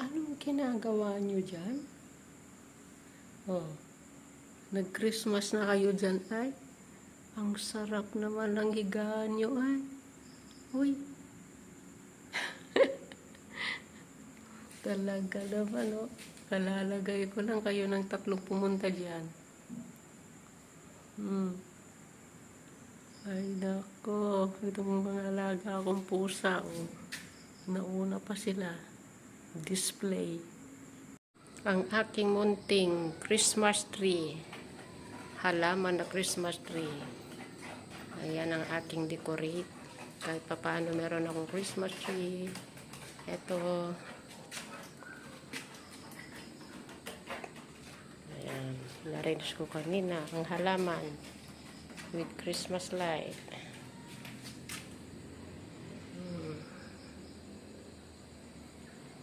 Anong ginagawa nyo dyan? Oh, nag-Christmas na kayo dyan ay? Ang sarap naman ng higaan nyo ay. Uy. Talaga naman oh. Kalalagay ko lang kayo ng 3 pumunta dyan. Ay nako, itong mga alaga akong pusa oh. Nauna pa sila. Display. Ang aking munting Christmas tree. Halaman na Christmas tree. Ayan ang aking decorate. Kahit papaano meron akong Christmas tree. Ito. Ayan. Na-arrange ko kanina ang halaman with Christmas light.